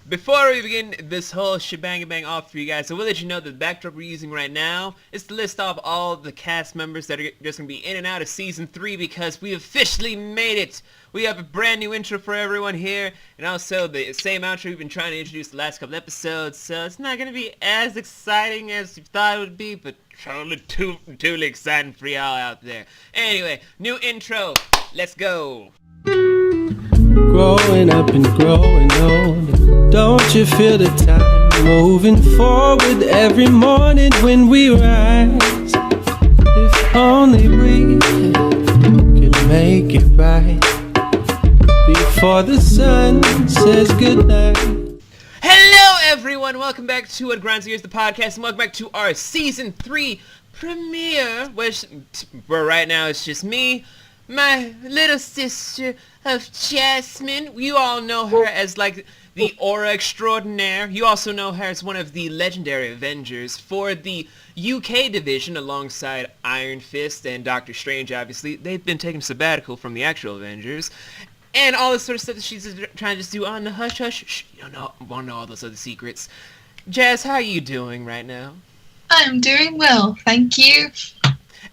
Before we begin this whole shebang off for you guys, I will let you know that the backdrop we're using right now is to list off all the cast members that are just going to be in and out of Season 3 because we officially made it! We have a brand new intro for everyone here, and also the same outro we've been trying to introduce the last couple episodes, so it's not going to be as exciting as you thought it would be, but totally exciting for y'all out there. Anyway, new intro, let's go! Growing up and growing old, don't you feel the time moving forward every morning when we rise? If only we could make it right before the sun says goodnight. Hello everyone, welcome back to What Grinds Gears, the podcast, and welcome back to our Season 3 premiere, where right now it's just me, my little sister of Jasmine. You all know her as like the Aura Extraordinaire. You also know her as one of the legendary Avengers for the UK division alongside Iron Fist and Doctor Strange, obviously. They've been taking sabbatical from the actual Avengers. And all this sort of stuff that she's trying to just do on the hush-hush. Shh, you don't want to know all those other secrets. Jazz, how are you doing right now? I'm doing well, thank you.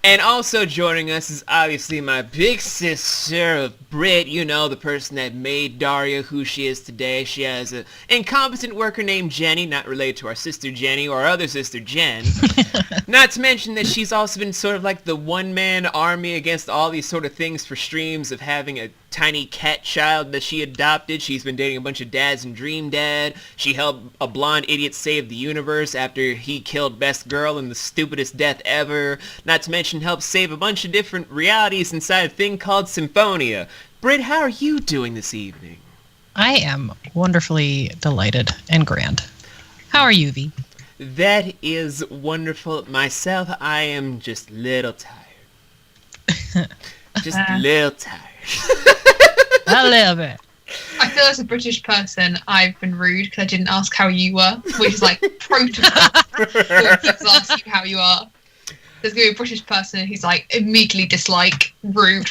And also joining us is obviously my big sister of Britt, you know, the person that made Daria who she is today. She has an incompetent worker named Jenny, not related to our sister Jenny or our other sister Jen. Not to mention that she's also been sort of like the one-man army against all these sort of things for streams of having a tiny cat child that she adopted. She's been dating a bunch of dads and Dream Dad. She helped a blonde idiot save the universe after he killed Best Girl in the stupidest death ever. Not to mention helped save a bunch of different realities inside a thing called Symphonia. Britt, how are you doing this evening? I am wonderfully delighted and grand. How are you, Vi? That is wonderful. Myself, I am just a little tired. Just a little tired. A little bit. I feel as a British person, I've been rude because I didn't ask how you were, which is like protocol. People ask you how you are. There's going to be a British person who's like immediately dislike, rude.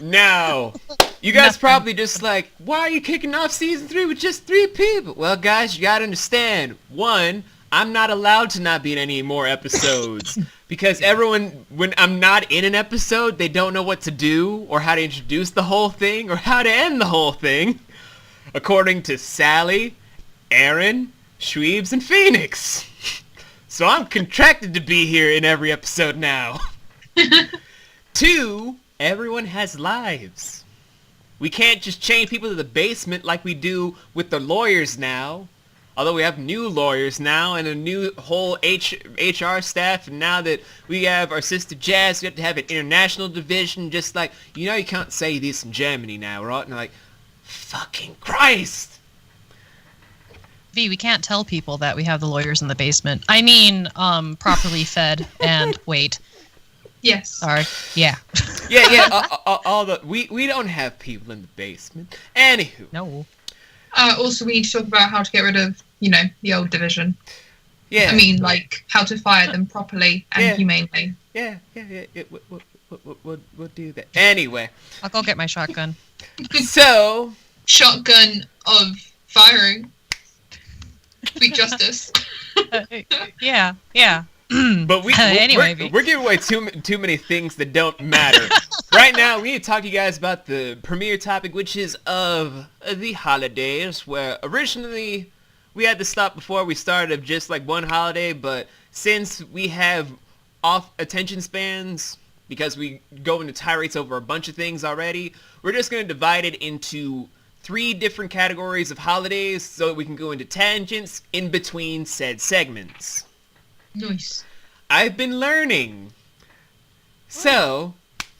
Now, you guys probably just like, why are you kicking off Season 3 with just 3 people? Well, guys, you gotta understand. One, I'm not allowed to not be in any more episodes. Because everyone, when I'm not in an episode, they don't know what to do, or how to introduce the whole thing, or how to end the whole thing. According to Sally, Aaron, Shweebs, and Phoenix. So I'm contracted to be here in every episode now. 2, everyone has lives. We can't just chain people to the basement like we do with the lawyers now. Although we have new lawyers now and a new whole HR staff, and now that we have our sister Jazz, we have to have an international division, just like, you know, you can't say this in Germany now, right? And like, fucking Christ! Vi, we can't tell people that we have the lawyers in the basement. I mean, properly fed and wait. Yes. Sorry. Yeah. Yeah. All the we don't have people in the basement. Anywho. No. Also, we need to talk about how to get rid of, you know, the old division. Yeah. I mean, like, how to fire them properly and humanely. Yeah. We'll do that. Anyway. I'll go get my shotgun. So. Shotgun of firing. Sweet justice. Yeah. But anyway, we're giving away too many things that don't matter. Right now, we need to talk to you guys about the premiere topic, which is of the holidays, where originally we had to stop before we started of just like one holiday, but since we have off attention spans, because we go into tirades over a bunch of things already, we're just going to divide it into 3 different categories of holidays so that we can go into tangents in between said segments. Nice. I've been learning. So,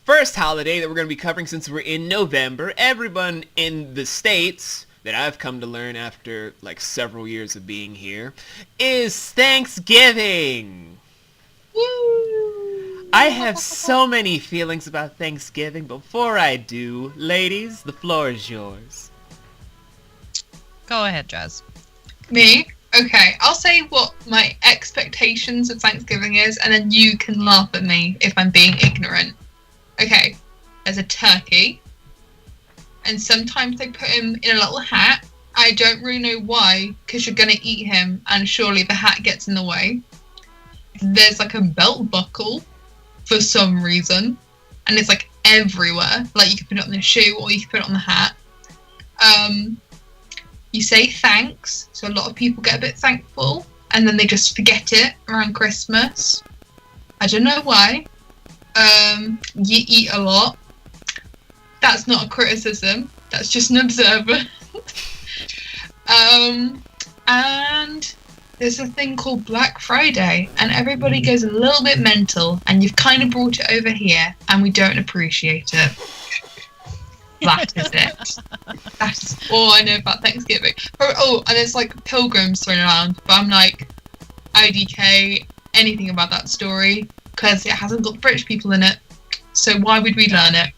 first holiday that we're going to be covering since we're in November, everyone in the States, that I've come to learn after like several years of being here, is Thanksgiving. Woo! I have so many feelings about Thanksgiving. Before I do, ladies, the floor is yours. Go ahead, Jazz. Me? Okay, I'll say what my expectations of Thanksgiving is, and then you can laugh at me if I'm being ignorant. Okay, there's a turkey, and sometimes they put him in a little hat, I don't really know why, because you're going to eat him, and surely the hat gets in the way. There's like a belt buckle for some reason, and it's like everywhere. Like you can put it on the shoe or you can put it on the hat. You say thanks, so a lot of people get a bit thankful, and then they just forget it around Christmas. I don't know why. You eat a lot. That's not a criticism. That's just an observer. And there's a thing called Black Friday, and everybody goes a little bit mental, and you've kind of brought it over here, and we don't appreciate it. That is it. That's all I know about Thanksgiving. Oh, and there's like pilgrims thrown around, but I'm like, IDK, anything about that story, because it hasn't got British people in it, so why would we learn it?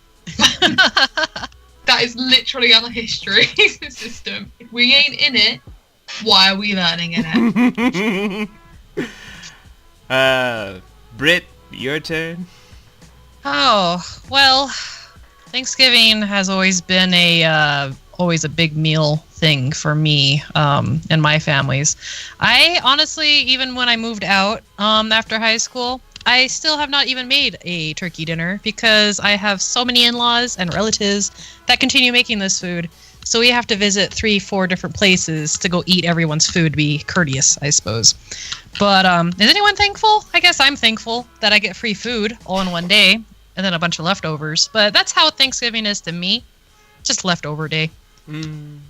That is literally our history system. If we ain't in it, why are we learning in it? Britt, your turn. Oh, well, Thanksgiving has always been always a big meal thing for me and my families. I honestly, even when I moved out after high school, I still have not even made a turkey dinner because I have so many in-laws and relatives that continue making this food. So we have to visit 3-4 different places to go eat everyone's food, to be courteous, I suppose. But is anyone thankful? I guess I'm thankful that I get free food all in one day and then a bunch of leftovers. But that's how Thanksgiving is to me. Just leftover day. Can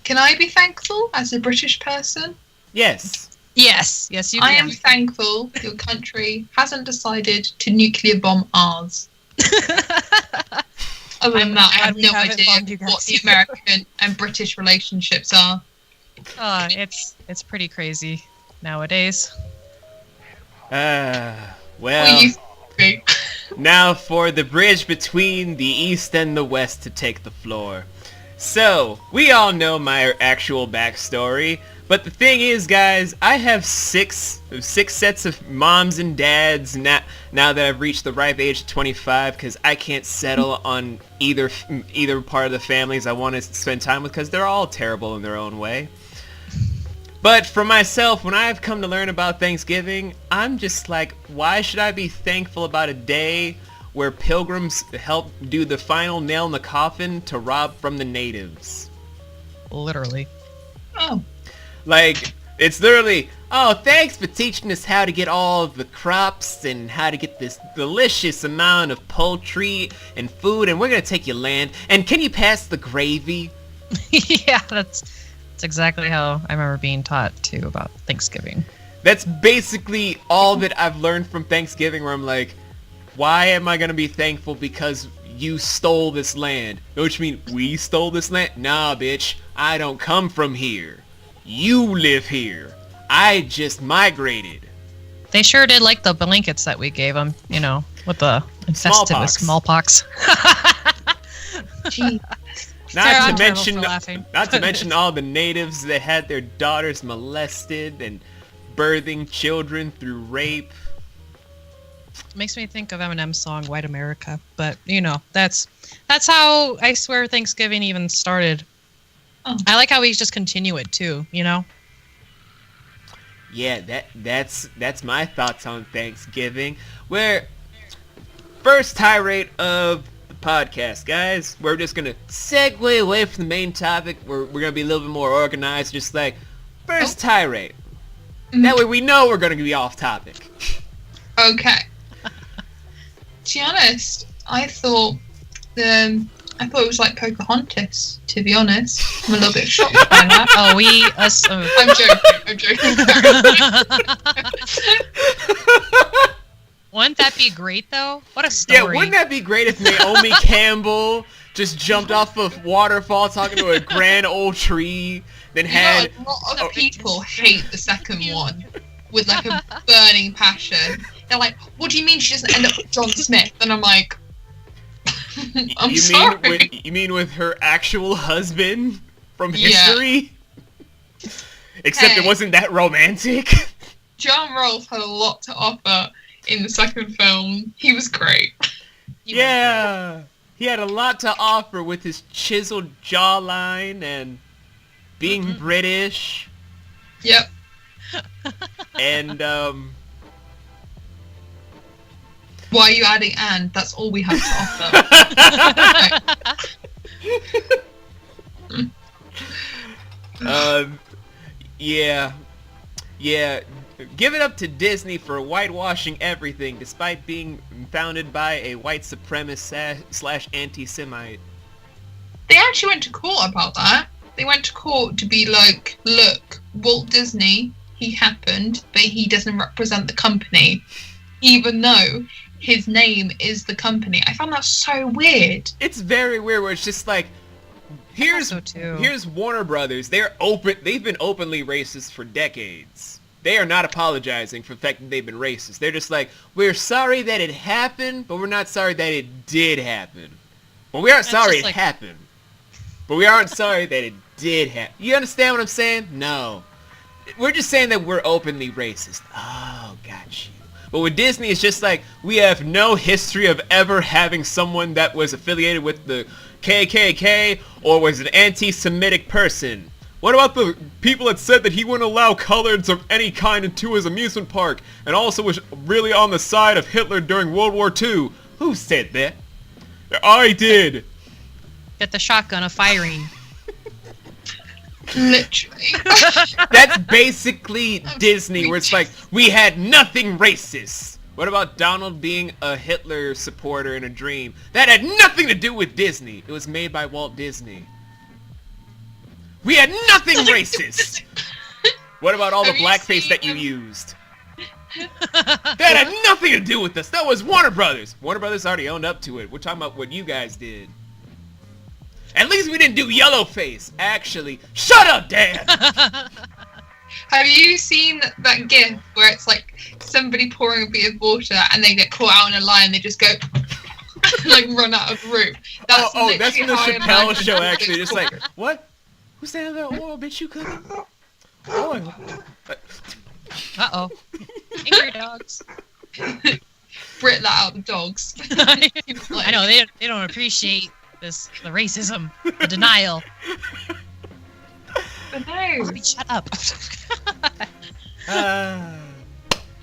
I be thankful as a British person? Yes. Yes, you can. I am thankful your country hasn't decided to nuclear bomb ours. Other than that, I have no idea what the American and British relationships are. It's pretty crazy nowadays. Well, now for the bridge between the East and the West to take the floor. So, we all know my actual backstory, but the thing is, guys, I have six sets of moms and dads now that I've reached the ripe age of 25, because I can't settle on either part of the families I want to spend time with, because they're all terrible in their own way. But for myself, when I've come to learn about Thanksgiving, I'm just like, why should I be thankful about a day where pilgrims help do the final nail in the coffin to rob from the natives? Literally. Oh. Like, it's literally, oh, thanks for teaching us how to get all of the crops and how to get this delicious amount of poultry and food, and we're going to take your land, and can you pass the gravy? Yeah, that's exactly how I remember being taught, too, about Thanksgiving. That's basically all that I've learned from Thanksgiving, where I'm like, why am I going to be thankful because you stole this land? Don't you mean we stole this land? Nah, bitch, I don't come from here. You live here. I just migrated. They sure did like the blankets that we gave them, with the infested with smallpox. Not to mention all the natives that had their daughters molested and birthing children through rape. Makes me think of Eminem's song "White America," but that's how I swear Thanksgiving even started. Oh. I like how we just continue it too, Yeah, that's my thoughts on Thanksgiving. Where first tirade of the podcast, guys. We're just gonna segue away from the main topic. We're gonna be a little bit more organized, just like first tirade. That way we know we're gonna be off topic. Okay. To be honest, I thought it was like Pocahontas, to be honest. I'm a little bit shocked by that. I'm joking. Wouldn't that be great, though? What a story. Yeah, wouldn't that be great if Naomi Campbell just jumped off a waterfall talking to a grand old tree, then had... a lot of people hate the second one with like a burning passion. They're like, what do you mean she doesn't end up with John Smith? And I'm like, I'm sorry. You mean with her actual husband from history? Yeah. Except it wasn't that romantic. John Rolfe had a lot to offer in the second film. He was great. Yeah. He had a lot to offer with his chiseled jawline and being British. Yep. And, Why are you adding and? That's all we have to offer. Yeah. Give it up to Disney for whitewashing everything, despite being founded by a white supremacist slash anti-Semite. They actually went to court about that. They went to court to be like, look, Walt Disney, he happened, but he doesn't represent the company, even though his name is the company. I found that so weird. It's very weird where it's just like, here's Warner Brothers. They've been openly racist for decades. They are not apologizing for the fact that they've been racist. They're just like, we're sorry that it happened, but we're not sorry that it did happen. Well, we aren't sorry it happened, but we aren't sorry that it did happen. You understand what I'm saying? No. We're just saying that we're openly racist. Oh, got you. But with Disney, it's just like, we have no history of ever having someone that was affiliated with the KKK or was an anti-Semitic person. What about the people that said that he wouldn't allow coloreds of any kind into his amusement park and also was really on the side of Hitler during World War II? Who said that? I did. Get the shotgun of firing. Literally. That's basically Disney, where it's like, we had nothing racist. What about Donald being a Hitler supporter in a dream? That had nothing to do with Disney. It was made by Walt Disney. We had nothing racist. What about all the blackface that you used? That had nothing to do with us. That was Warner Brothers. Warner Brothers already owned up to it. We're talking about what you guys did. At least we didn't do yellowface. Actually, shut up, Dan. Have you seen that gif where it's like somebody pouring a bead of water and they get caught out in a line and they just go like run out of the room? That's that's from the Chappelle show, actually. Just like, what? Who's standing there? Oh, bitch, you cooking? Oh. Uh-oh. Angry dogs. Britt let out the dogs. I know, they don't appreciate the racism, the denial. But no. Shut up.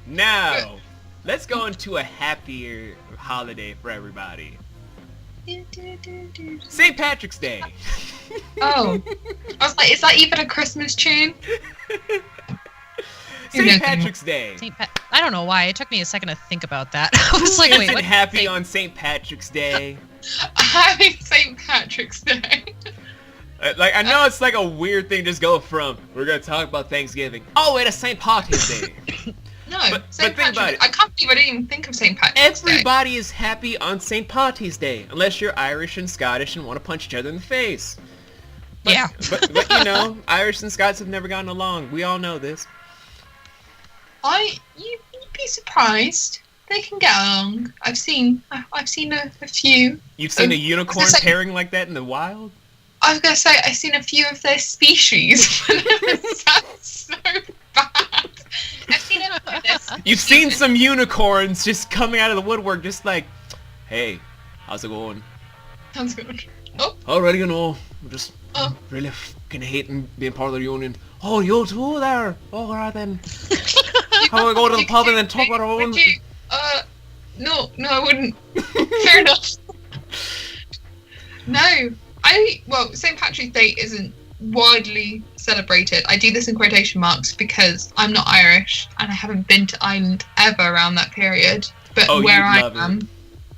Now, let's go into a happier holiday for everybody. St. Patrick's Day. Oh. I was like, is that even a Christmas tune? St. Patrick's Day. I don't know why. It took me a second to think about that. I was like, wait, what? Happy on St. Patrick's Day. Happy St. Patrick's Day. Like, I know it's like a weird thing to just go from, we're going to talk about Thanksgiving, all the way to St. Patrick's Day. No, but St. think about it. I can't believe I didn't even think of St. Patrick's Day. Everybody is happy on St. Patrick's Day, unless you're Irish and Scottish and want to punch each other in the face. But, yeah. but you know, Irish and Scots have never gotten along. We all know this. You'd be surprised. They can get along. I've seen a few. You've seen a unicorn pairing like that in the wild? I was gonna say I've seen a few of their species. That's so bad. I've seen a few of their species. You've seen some unicorns just coming out of the woodwork, just like, hey, how's it going? Sounds good. Oh. Already, you know, I'm just really fucking hating being part of the union. Oh, you too there? Oh, alright then. How do we go to the pub and then talk about our own? No, I wouldn't. Fair enough. No, St. Patrick's Day isn't widely celebrated. I do this in quotation marks because I'm not Irish and I haven't been to Ireland ever around that period. But where I am,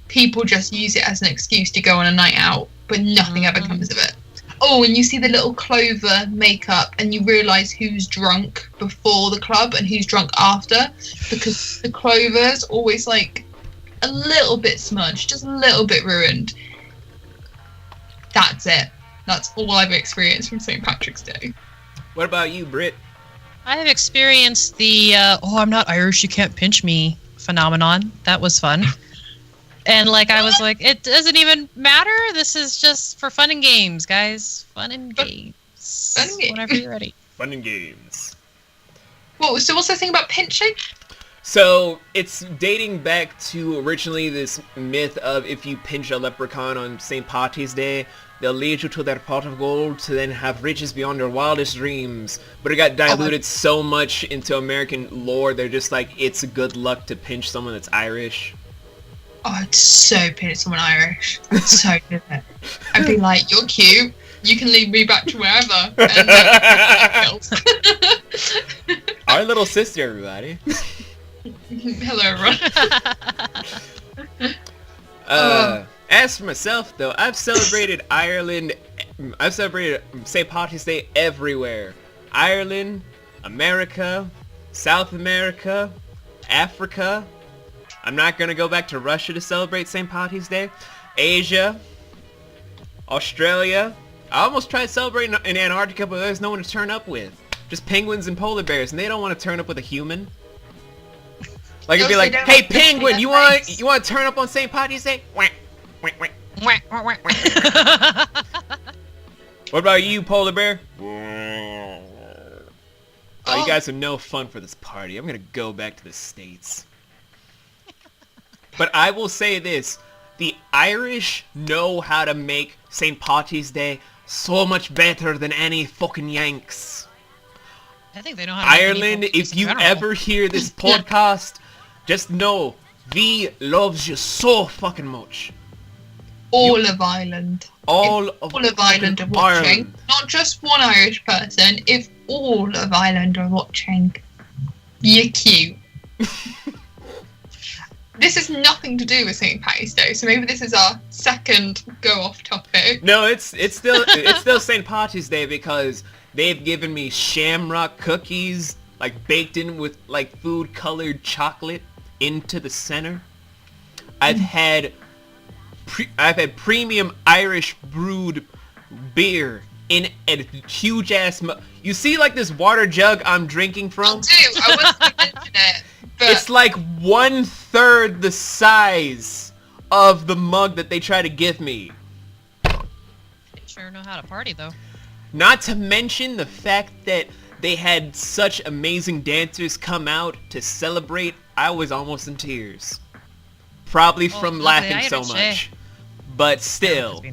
people just use it as an excuse to go on a night out, but nothing ever comes of it. Oh, and you see the little Clover makeup and you realise who's drunk before the club and who's drunk after, because the Clover's always like a little bit smudged, just a little bit ruined. That's it. That's all I've experienced from St. Patrick's Day. What about you, Britt? I have experienced the, I'm not Irish, you can't pinch me phenomenon. That was fun. And I was like, it doesn't even matter. This is just for fun and games, guys. Fun and games. Fun and games. Whenever you're ready. Fun and games. So what's the thing about pinching? So it's dating back to originally this myth of if you pinch a leprechaun on St. Patrick's Day, they'll lead you to their pot of gold to then have riches beyond your wildest dreams. But it got diluted so much into American lore, they're just like, it's good luck to pinch someone that's Irish. Oh, I'd so pinch someone Irish. I'd so do it. I'd be like, you're cute. You can lead me back to wherever. And Our little sister, everybody. hello, everyone. As for myself, though, I've celebrated St. Patrick's Day everywhere. Ireland, America, South America, Africa. I'm not going to go back to Russia to celebrate St. Patrick's Day. Asia, Australia. I almost tried celebrating in Antarctica, but there's no one to turn up with. Just penguins and polar bears, and they don't want to turn up with a human. Like, it'd be like, hey, penguin, you want to turn up on St. Patrick's Day? What about you, polar bear? Oh, you guys are no fun for this party. I'm going to go back to the States. But I will say this. The Irish know how to make St. Patrick's Day so much better than any fucking Yanks. I think they know how to Ireland, if you ever hear this podcast, just know Vi loves you so fucking much. All of Ireland. All of Ireland are watching. Ireland. Not just one Irish person. If all of Ireland are watching, you're cute. This has nothing to do with St. Patty's Day, so maybe this is our second go off topic. No, it's still St. Patrick's Day because they've given me shamrock cookies, like baked in with like food colored chocolate into the center. I've had premium Irish brewed beer in a huge ass you see like this water jug I'm drinking from? I do. I wasn't going to mention it. But it's like 1/3 the size of the mug that they try to give me. They sure know how to party, though. Not to mention the fact that they had such amazing dancers come out to celebrate. I was almost in tears. Probably from laughing so much. But still.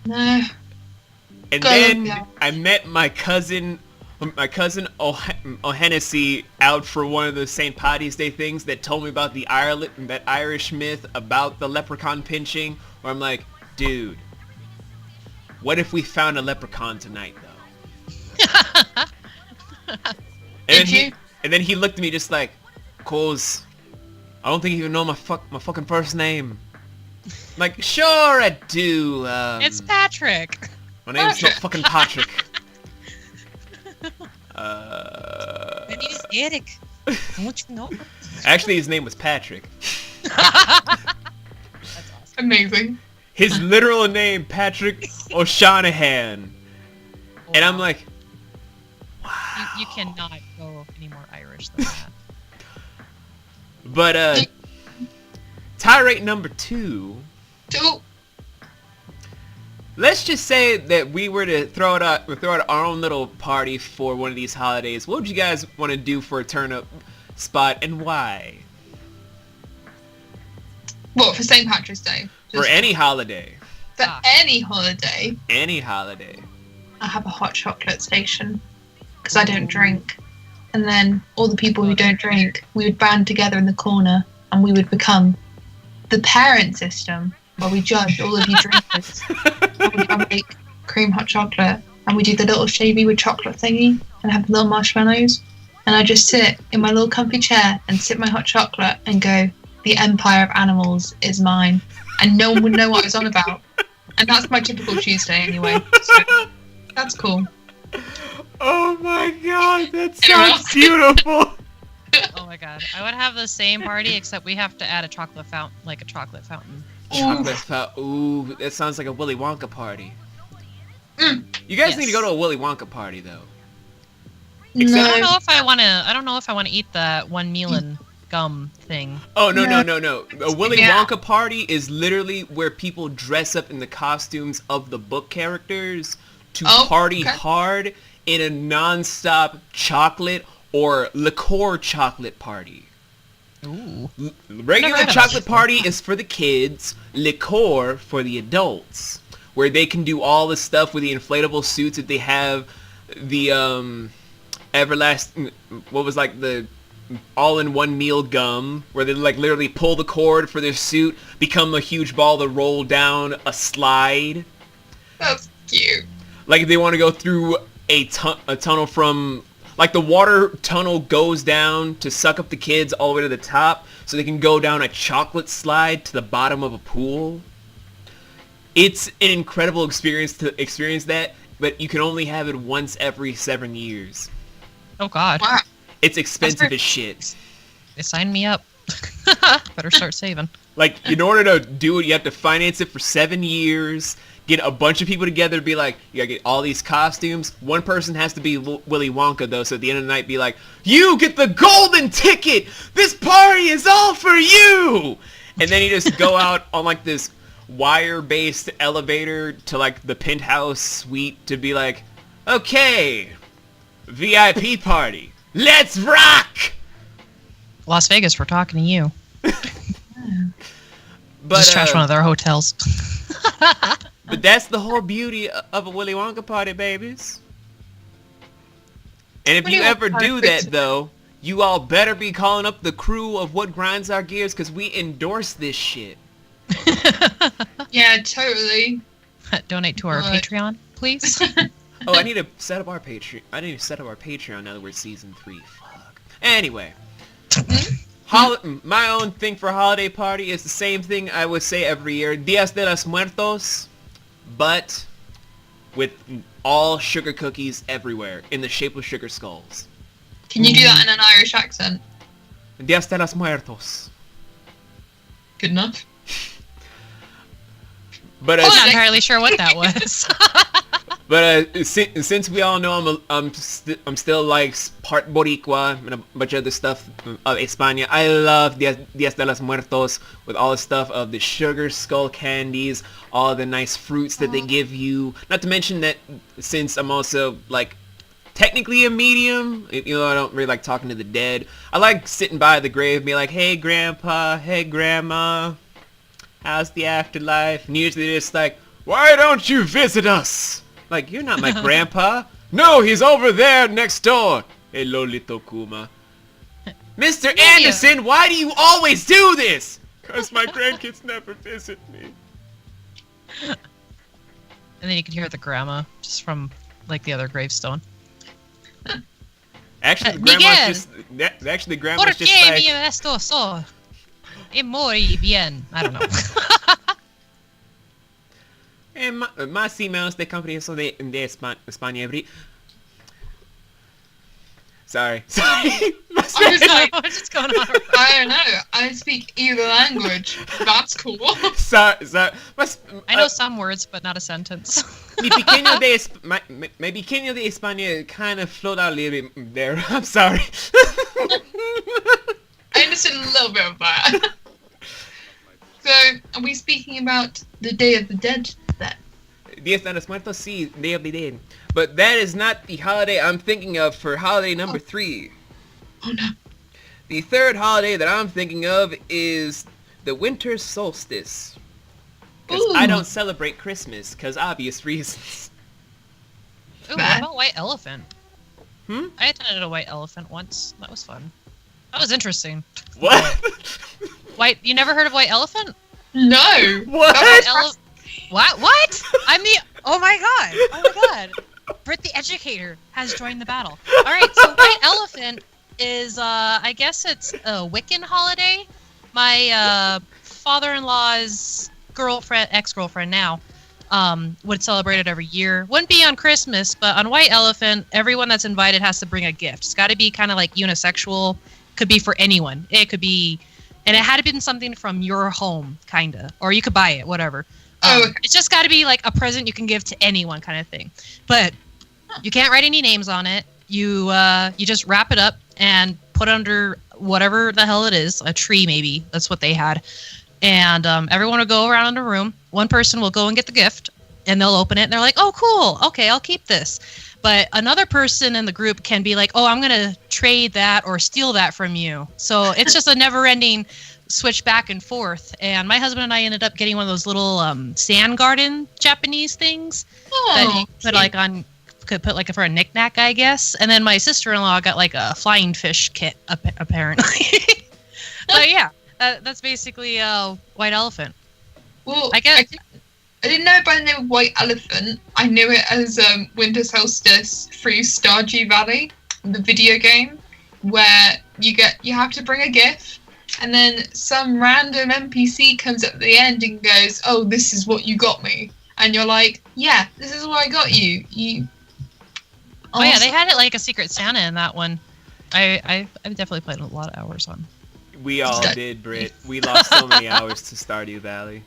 no. And then I met my cousin O'Hennessy out for one of the St. Patty's Day things that told me about that Irish myth about the leprechaun pinching, where I'm like, dude, what if we found a leprechaun tonight, though? And then he looked at me just like, "Coles, I don't think you even know my fucking first name." I'm like, sure I do. It's Patrick. My name's not fucking Patrick. My name is Eric. Don't you know? Actually, his name was Patrick. That's awesome. Amazing. His literal name, Patrick O'Shanahan. And I'm like, wow. You cannot go any more Irish than that. But, tirade number 2. Let's just say that we were to throw out our own little party for one of these holidays. What would you guys want to do for a turn-up spot, and why? What, for St. Patrick's Day? For any holiday. For any holiday? Any holiday. I have a hot chocolate station, because I don't drink. And then all the people who don't drink, we would band together in the corner, and we would become the parent system, where we judge all of you drinkers. And we have like cream hot chocolate, and we do the little shavy with chocolate thingy, and have little marshmallows. And I just sit in my little comfy chair and sip my hot chocolate and go, the empire of animals is mine. And no one would know what I was on about. And that's my typical Tuesday anyway. So that's cool. Oh my god, that sounds beautiful. Oh my god. I would have the same party, except we have to add a chocolate fountain, like a chocolate fountain. Chocolate fountain. Ooh, that sounds like a Willy Wonka party. You guys need to go to a Willy Wonka party, though. No. I don't know if I want to eat that one Milan gum thing. Oh, no. A Willy Wonka party is literally where people dress up in the costumes of the book characters to party hard in a non-stop chocolate or liqueur chocolate party. Ooh. Regular heard of chocolate that. party is for the kids, liqueur for the adults, where they can do all the stuff with the inflatable suits that they have, the everlasting, what was like the all-in-one meal gum, where they like literally pull the cord for their suit, become a huge ball to roll down a slide. That's cute. Like if they want to go through a tunnel from, like the water tunnel goes down to suck up the kids all the way to the top, so they can go down a chocolate slide to the bottom of a pool. It's an incredible experience to experience that, but you can only have it once every 7 years. Oh God. Wow. It's expensive as shit. They signed me up. Better start saving. Like, in order to do it, you have to finance it for 7 years, get a bunch of people together to be like, you gotta get all these costumes. One person has to be Willy Wonka, though, so at the end of the night be like, you get the golden ticket! This party is all for you! And then you just go out on, like, this wire-based elevator to, like, the penthouse suite to be like, okay, VIP party. Let's rock! Las Vegas, we're talking to you. But, Just trash one of their hotels. but that's the whole beauty of a Willy Wonka party, babies. And if Willy you Wonka ever party do freaks that, though, you all better be calling up the crew of What Grinds Our Gears, because we endorse this shit. Yeah, totally. Donate to our What? Patreon, please. Oh, I need to set up our Patreon. I need to set up our Patreon now that we're season 3. Fuck. Anyway. My own thing for holiday party is the same thing I would say every year. Dias de los Muertos, but with all sugar cookies everywhere in the shape of sugar skulls. Can you do that in an Irish accent? Dias de los Muertos. Good enough. But I'm not entirely sure what that was. since we all know I'm still like part Boricua and a bunch of other stuff of España, I love Dias de los Muertos with all the stuff of the sugar skull candies, all the nice fruits that they give you. Not to mention that since I'm also like technically a medium, I don't really like talking to the dead. I like sitting by the grave and be like, hey grandpa, hey grandma, how's the afterlife? And usually they're just like, why don't you visit us? Like, you're not my grandpa. No, he's over there next door. Hello, little Kuma. Mr. Anderson, why do you always do this? Because my grandkids never visit me. And then you can hear the grandma just from like the other gravestone. Actually, the ¿Por grandma's just qué like... vive esto so? Y muy bien. I don't know. Más y menos de comprensión de España. Sorry. I was like, What's going on? I don't know. I speak either language. That's cool. Sorry. I know some words, but not a sentence. Mi pequeño de España kind of flowed out a little bit there. I'm sorry. I understood a little bit of that. So, are we speaking about the Day of the Dead then? Dias de los Muertos, sí, Day of the Dead. But that is not the holiday I'm thinking of for holiday number 3. Oh no. The third holiday that I'm thinking of is the winter solstice. Because I don't celebrate Christmas, because obvious reasons. Ooh, what about White Elephant? Hmm? I attended a White Elephant once. That was fun. That was interesting. What? You never heard of White Elephant? No. What? What? Oh my god. Britt the Educator has joined the battle. Alright, so White Elephant is, I guess it's a Wiccan holiday. My father-in-law's ex-girlfriend now, would celebrate it every year. Wouldn't be on Christmas, but on White Elephant, everyone that's invited has to bring a gift. It's got to be kind of like unisexual. Could be for anyone. It could be, and it had to be something from your home, kinda, or you could buy it, whatever. Okay. It's just got to be like a present you can give to anyone, kind of thing. But you can't write any names on it. You just wrap it up and put it under whatever the hell it is, a tree maybe. That's what they had. And everyone will go around in a room. One person will go and get the gift, and they'll open it, and they're like, "Oh, cool. Okay, I'll keep this." But another person in the group can be like, oh, I'm going to trade that or steal that from you. So it's just a never-ending switch back and forth. And my husband and I ended up getting one of those little sand garden Japanese things that you could put like for a knickknack, I guess. And then my sister-in-law got like a flying fish kit, apparently. But yeah, that's basically White Elephant. Well, I guess I didn't know it by the name of White Elephant. I knew it as Winter Solstice through Stardew Valley, the video game, where you have to bring a gift, and then some random NPC comes up at the end and goes, "Oh, this is what you got me," and you're like, "Yeah, this is what I got you." Oh yeah, they had it like a Secret Santa in that one. I've definitely played a lot of hours on. We all did, Britt. We lost so many hours to Stardew Valley.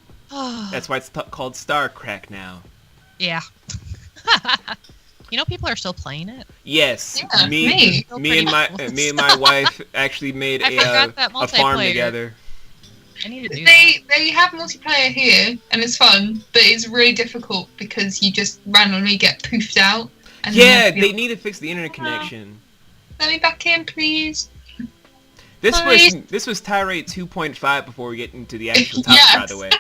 That's why it's called StarCrack now. Yeah. You know, people are still playing it. Yes, Yeah, me and my wife actually made a farm together. I need to do that. They have multiplayer here, and it's fun, but it's really difficult because you just randomly get poofed out. And Yeah, they need to fix the internet connection. Let me back in, please. This was Tirade 2.5 before we get into the actual topic, by the way.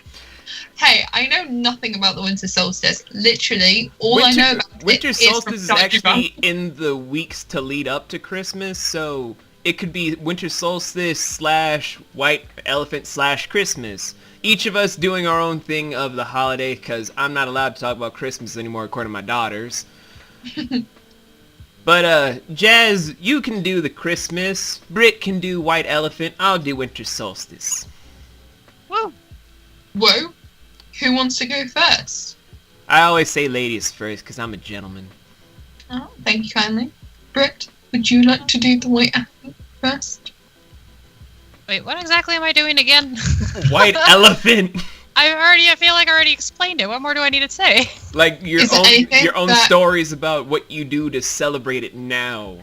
Hey, I know nothing about the Winter Solstice. Literally, all I know about Winter it Solstice is is actually in the weeks to lead up to Christmas, so it could be Winter Solstice / White Elephant / Christmas. Each of us doing our own thing of the holiday, because I'm not allowed to talk about Christmas anymore according to my daughters. But, Jazz, you can do the Christmas. Britt can do White Elephant. I'll do Winter Solstice. Woo. Whoa. Who wants to go first? I always say ladies first, because I'm a gentleman. Oh, thank you kindly. Britt, would you like to do the White Elephant first? Wait, what exactly am I doing again? White Elephant! I feel like I already explained it. What more do I need to say? Like your own stories about what you do to celebrate it now.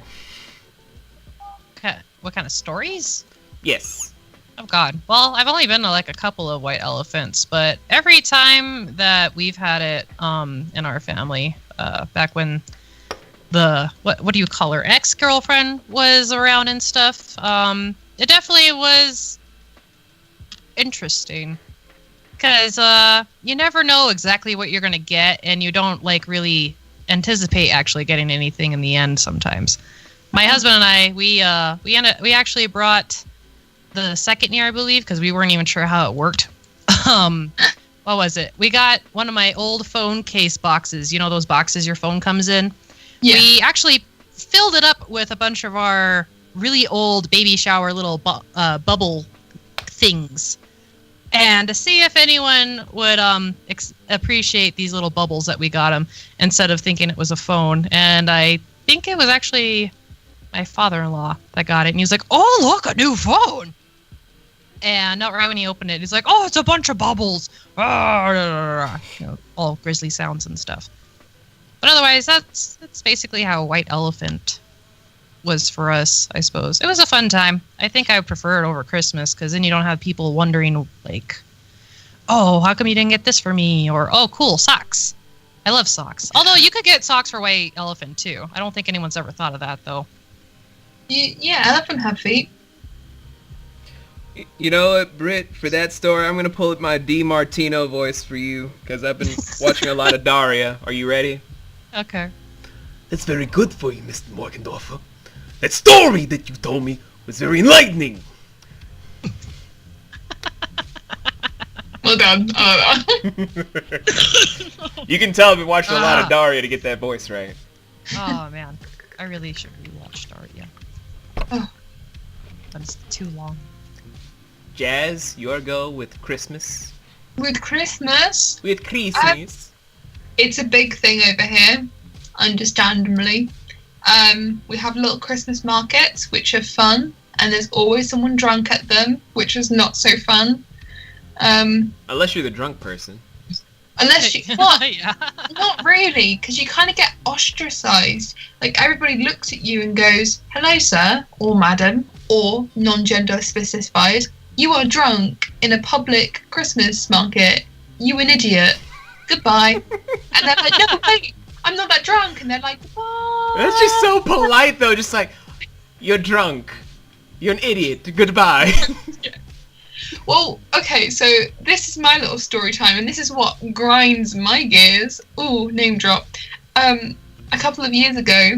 Okay. What kind of stories? Yes. Oh God. Well, I've only been to like a couple of White Elephants, but every time that we've had it in our family, back when the what do you call her, ex-girlfriend was around and stuff, it definitely was interesting. Because you never know exactly what you're going to get, and you don't like really anticipate actually getting anything in the end sometimes. My husband and I, we actually brought the second year, I believe, because we weren't even sure how it worked. What was it? We got one of my old phone case boxes. You know those boxes your phone comes in? Yeah. We actually filled it up with a bunch of our really old baby shower little bubble things. And to see if anyone would appreciate these little bubbles that we got them instead of thinking it was a phone. And I think it was actually my father-in-law that got it. And he was like, "Oh, look, a new phone." And not right when he opened it, he's like, "Oh, it's a bunch of bubbles." You know, all grisly sounds and stuff. But otherwise, that's basically how White Elephant was for us, I suppose. It was a fun time. I think I would prefer it over Christmas, because then you don't have people wondering, like, "Oh, how come you didn't get this for me?" Or, "Oh, cool, socks." I love socks. Although you could get socks for White Elephant, too. I don't think anyone's ever thought of that, though. Yeah, elephant have feet. You know what, Britt? For that story, I'm going to pull up my DiMartino voice for you, because I've been watching a lot of Daria. Are you ready? Okay. That's very good for you, Mr. Morgendorfer. That story that you told me was very enlightening. Well done. You can tell I've been watching a lot of Daria to get that voice right. Oh, man. I really should rewatch Daria. But it's too long. Jazz, your go with Christmas. With Christmas? With Christmas. It's a big thing over here, understandably. We have little Christmas markets, which are fun, and there's always someone drunk at them, which is not so fun. Unless you're the drunk person. Unless you... What? Yeah. Not really, because you kind of get ostracized. Like, everybody looks at you and goes, "Hello, sir," or "Madam," or non-gender specified. "You are drunk in a public Christmas market. You an idiot. Goodbye." And they're like, "No, wait, I'm not that drunk. And they're like, what? That's just so polite, though. Just like, you're drunk. You're an idiot. Goodbye. Yeah. Well, okay, so this is my little story time, and this is what grinds my gears. Ooh, name drop. A couple of years ago,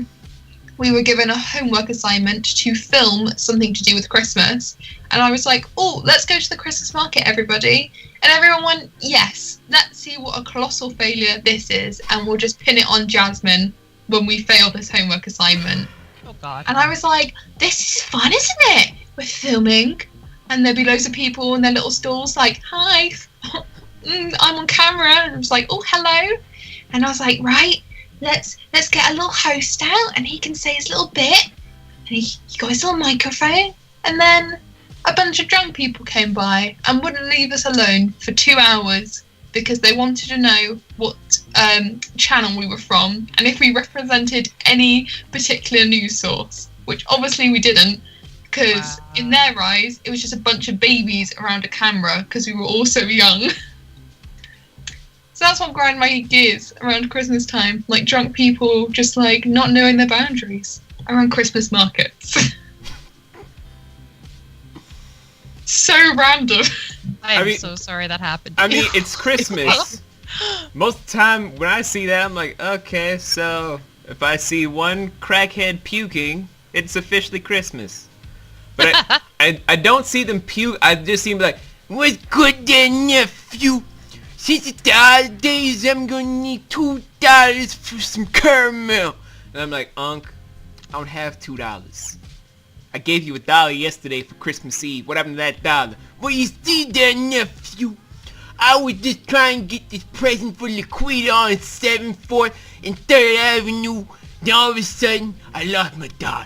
we were given a homework assignment to film something to do with Christmas, and I was like, oh, let's go to the Christmas market, everybody. And everyone went, yes, let's see what a colossal failure this is, and we'll just pin it on Jasmine when we fail this homework assignment. Oh, God. And I was like, this is fun, isn't it? We're filming, and there'll be loads of people in their little stalls like, hi, I'm on camera. And I was like, oh, hello. And I was like, right, let's get a little host out, and he can say his little bit. And he got his little microphone. And then a bunch of drunk people came by and wouldn't leave us alone for 2 hours because they wanted to know what channel we were from and if we represented any particular news source, which obviously we didn't, because in their eyes it was just a bunch of babies around a camera because we were all so young. So that's what grind my gears around Christmas time, like drunk people just like not knowing their boundaries around Christmas markets. So random. I'm so sorry that happened. I mean, it's Christmas. Most of the time when I see that, I'm like, okay, so if I see one crackhead puking, it's officially Christmas. But I don't see them puke. I just see them like, what's good there, nephew? Since it's the holidays, I'm gonna need $2 for some caramel. And I'm like, Unc, I don't have $2. I gave you $1 yesterday for Christmas Eve. What happened to that $1? Well, you see there, nephew. I was just trying to get this present for Laquita on 7th, 4th, and 3rd Avenue. Then all of a sudden, I lost my $1.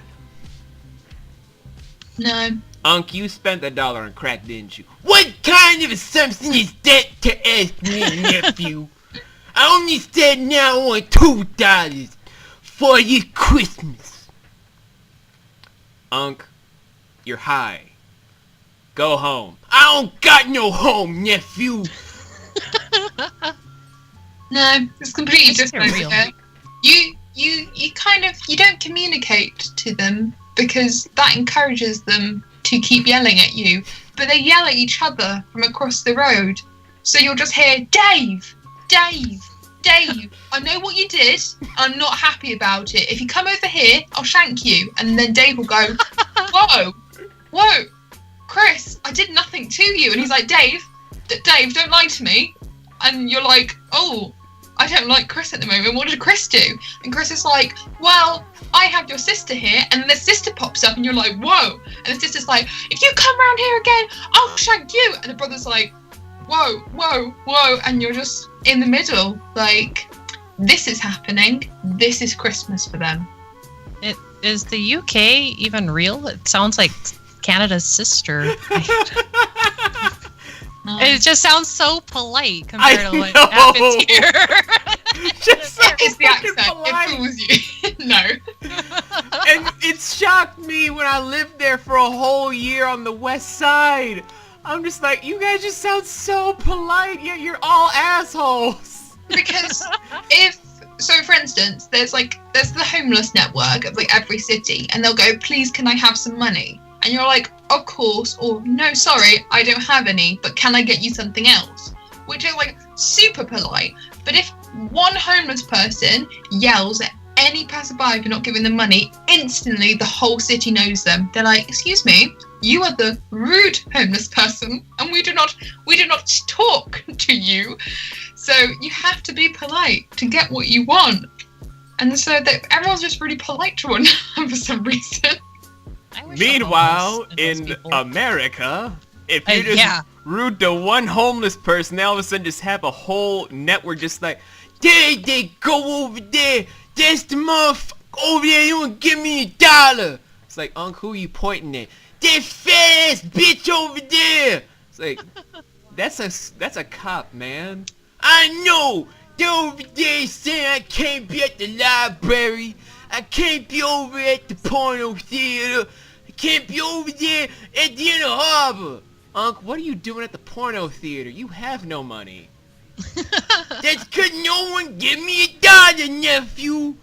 No. Unc, you spent $1 on crack, didn't you? What kind of assumption is that to ask me, nephew? I only said now I want $2 for your Christmas. Unc, you're high. Go home. I don't got no home, nephew. No, it's completely It's different. real. Yeah. You kind of, you don't communicate to them because that encourages them to keep yelling at you, but they yell at each other from across the road. So you'll just hear, Dave, Dave, Dave, I know what you did. I'm not happy about it. If you come over here, I'll shank you. And then Dave will go, whoa, Chris, I did nothing to you. And he's like, Dave, don't lie to me. And you're like, oh, I don't like Chris at the moment. What did Chris do? And Chris is like, well, I have your sister here. And then the sister pops up and you're like, whoa. And the sister's like, if you come around here again, I'll shank you. And the brother's like, whoa. And you're just in the middle. Like, this is happening. This is Christmas for them. Is the UK even real? It sounds like Canada's sister. It just sounds so polite compared to what happens here. Just so It's the fucking accent. polite. It fools you. No. And it shocked me when I lived there for a whole year on the west side. I'm just like, you guys just sound so polite, yet you're all assholes. Because so for instance, there's the homeless network of like every city, and they'll go, please can I have some money? And you're like, of course, or no, sorry, I don't have any, but can I get you something else? Which is like super polite. But if one homeless person yells at any passerby if you're not giving them money, instantly the whole city knows them. They're like, excuse me, you are the rude homeless person, and we do not talk to you. So you have to be polite to get what you want. And so everyone's just really polite to one another for some reason. I wish Meanwhile, the homeless and those in people- America, if you just yeah. rude to one homeless person, they all of a sudden just have a whole network just like, there they go over there. That's the motherfucker over there. You want to give me $1. It's like, Unc, who are you pointing at? That fat ass bitch over there. It's like, that's a cop, man. I know. They're over there saying I can't be at the library. I can't be over at the porno theater. I can't be over there at the Inner Harbor. Unc, what are you doing at the porno theater? You have no money. That's 'cause no one give me $1, nephew.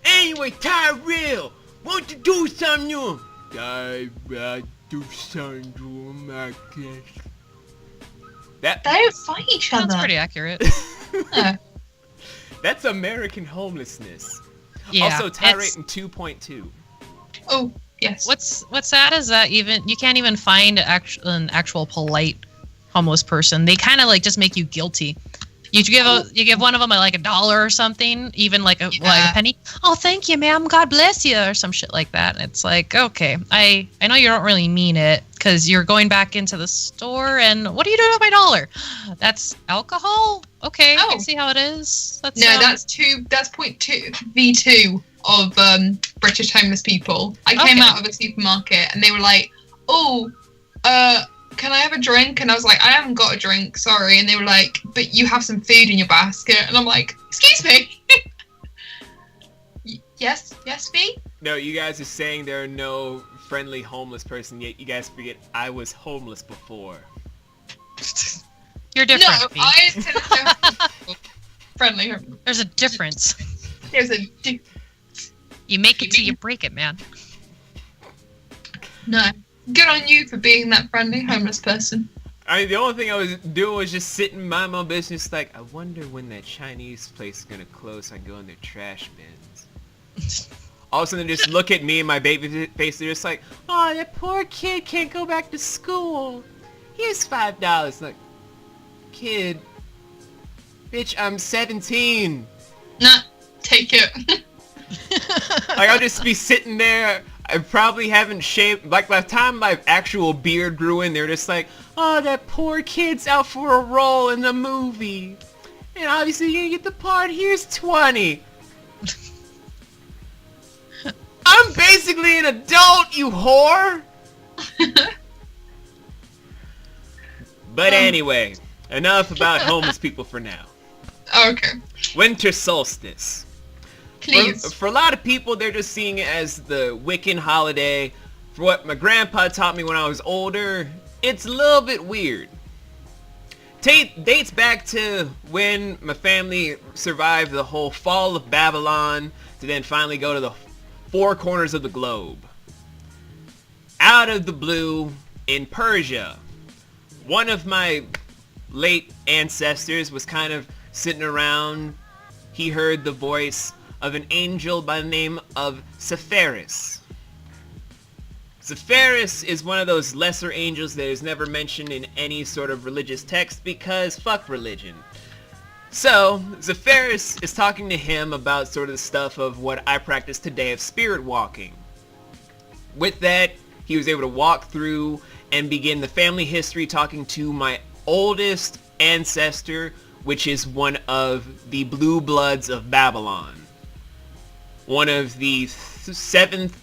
Anyway, Tyrell, won't you do something to him? I do something to him, I guess. They don't fight each other. That's pretty accurate. Yeah. That's American homelessness. Yeah, Also, tie it's- rate in 2.2. Oh, yes. What's sad is that you can't even find an actual polite homeless person. They kind of like just make you guilty. You give one of them like $1 or something, even like a penny. Oh, thank you, ma'am. God bless you, or some shit like that. And it's like, okay, I know you don't really mean it because you're going back into the store and what are you doing with my $1? That's alcohol. Okay, I can see how it is. That's That's 0.2 V2 of British homeless people. I came out of a supermarket and they were like, "Oh, can I have a drink?" And I was like, "I haven't got a drink, sorry." And they were like, "But you have some food in your basket." And I'm like, "Excuse me." Yes, V? No, you guys are saying there are no friendly homeless person, yet you guys forget I was homeless before. You're different. No, V. I said no. Friendly. There's a difference. There's a You make it till you break it, man. no. Good on you for being that friendly homeless person. I mean, the only thing I was doing was just sitting, mind my business, like, I wonder when that Chinese place is gonna close so I can go in their trash bins. All of a sudden, they just look at me and my baby face, they're just like, "Oh, that poor kid can't go back to school. Here's $5. Like, kid, bitch, I'm 17. Nah, take it. Like, I'll just be sitting there. I probably haven't shaved. Like, by the time my actual beard grew in, they're just like, "Oh, that poor kid's out for a role in the movie. And obviously you get the part. Here's 20. I'm basically an adult, you whore. But anyway, enough about homeless people for now. Okay. Winter solstice. Please. For a lot of people, they're just seeing it as the Wiccan holiday. For what my grandpa taught me when I was older, it's a little bit weird. Dates back to when my family survived the whole fall of Babylon to then finally go to the four corners of the globe. Out of the blue, in Persia, one of my late ancestors was kind of sitting around. He heard the voice of an angel by the name of Sepharis. Sepharis is one of those lesser angels that is never mentioned in any sort of religious text because fuck religion. So, Sepharis is talking to him about sort of the stuff of what I practice today of spirit walking. With that, he was able to walk through and begin the family history talking to my oldest ancestor, which is one of the blue bloods of Babylon. One of the seventh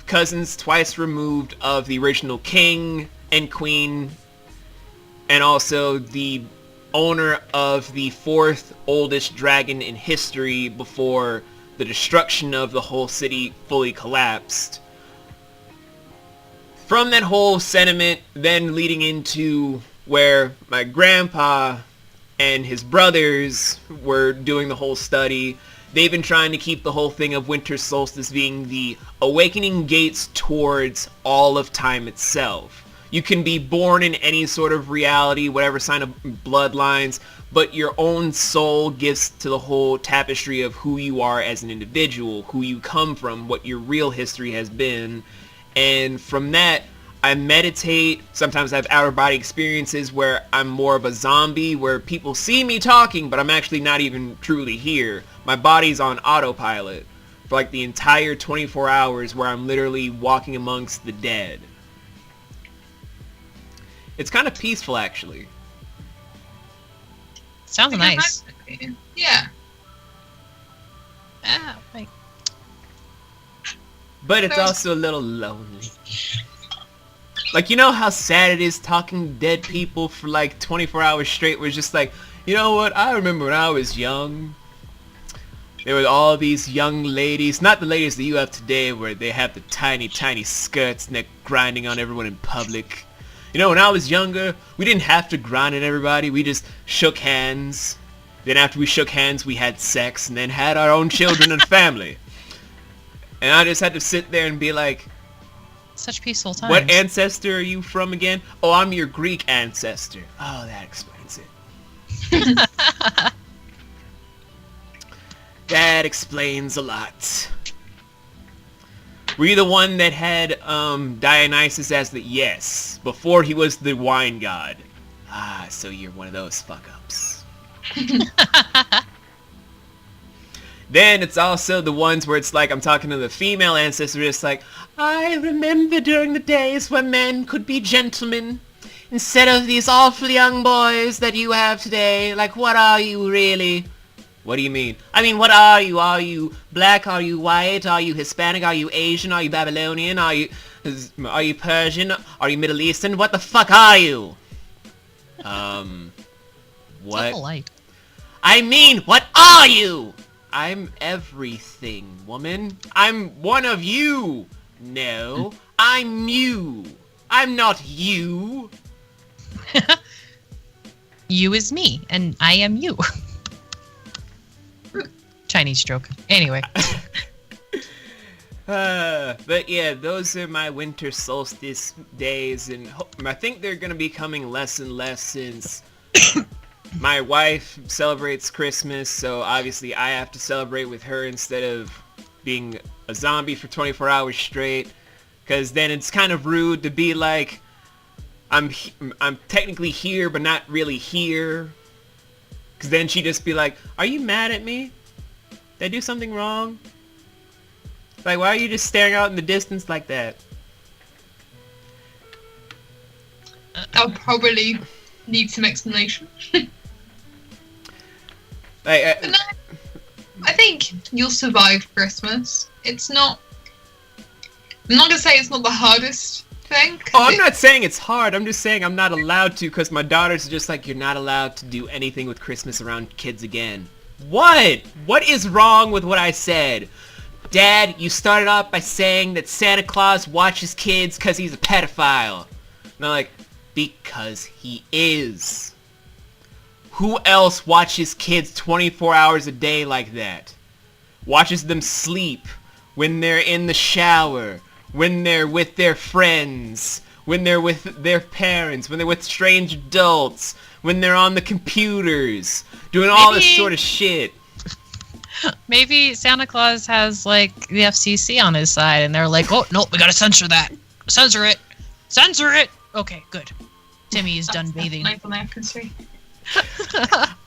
cousins twice removed of the original king and queen, and also the owner of the fourth oldest dragon in history before the destruction of the whole city fully collapsed. From that whole sentiment, then leading into where my grandpa and his brothers were doing the whole study, they've been trying to keep the whole thing of winter solstice being the awakening gates towards all of time itself. You can be born in any sort of reality, whatever sign of bloodlines, but your own soul gives to the whole tapestry of who you are as an individual, who you come from, what your real history has been. And from that, I meditate. Sometimes I have outer body experiences where I'm more of a zombie, where people see me talking, but I'm actually not even truly here. My body's on autopilot for like the entire 24 hours where I'm literally walking amongst the dead. It's kind of peaceful, actually. Sounds nice. Yeah. Ah, like, But it's also a little lonely. Like, you know how sad it is talking to dead people for like 24 hours straight, where it's just like, you know what, I remember when I was young, there were all these young ladies, not the ladies that you have today where they have the tiny, tiny skirts and they're grinding on everyone in public. You know, when I was younger, we didn't have to grind at everybody. We just shook hands. Then after we shook hands, we had sex and then had our own children and family. And I just had to sit there and be like, Such peaceful times. what ancestor are you from again? Oh, I'm your Greek ancestor. Oh, that explains it. That explains a lot. Were you the one that had Dionysus as the... Yes, before he was the wine god. Ah, so you're one of those fuck-ups. Then it's also the ones where it's like I'm talking to the female ancestor, it's like, I remember during the days when men could be gentlemen instead of these awful young boys that you have today. Like, what are you really? What do you mean? I mean, what are you? Are you black? Are you white? Are you Hispanic? Are you Asian? Are you Babylonian? Are you Persian? Are you Middle Eastern? What the fuck are you? What? Polite. I mean, what are you? I'm everything, woman. I'm one of you. No, I'm you. I'm not you. You is me, and I am you. Chinese joke. Anyway. But yeah, those are my winter solstice days, and I think they're gonna be coming less and less since my wife celebrates Christmas, so obviously I have to celebrate with her instead of being a zombie for 24 hours straight, because then it's kind of rude to be like, I'm technically here, but not really here, because then she'd just be like, are you mad at me? Did I do something wrong? Like, why are you just staring out in the distance like that? I'll probably need some explanation. Like, But no, I think you'll survive Christmas. It's not... I'm not gonna say it's not the hardest thing. oh, I'm not saying it's hard. I'm just saying I'm not allowed to, because my daughters are just like, you're not allowed to do anything with Christmas around kids again. What? What is wrong with what I said? Dad, you started off by saying that Santa Claus watches kids because he's a pedophile. And I'm like, because he is. Who else watches kids 24 hours a day like that? Watches them sleep, when they're in the shower, when they're with their friends, when they're with their parents, when they're with strange adults, when they're on the computers, doing all this sort of shit. Maybe Santa Claus has, like, the FCC on his side, and they're like, oh, no, we gotta censor that. Censor it. Censor it. Okay, good. Timmy is done bathing. Nice on that, can see.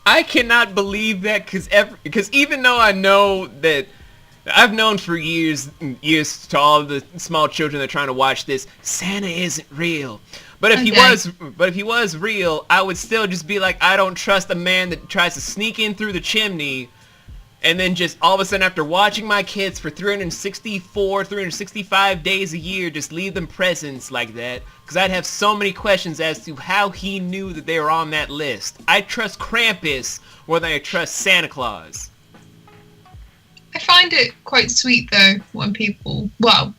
I cannot believe that, because even though I know that I've known for years to all the small children that are trying to watch this, Santa isn't real. But if he was real, I would still just be like, I don't trust a man that tries to sneak in through the chimney and then just all of a sudden after watching my kids for 365 days a year, just leave them presents like that. Because I'd have so many questions as to how he knew that they were on that list. I trust Krampus more than I trust Santa Claus. I find it quite sweet though when people, well,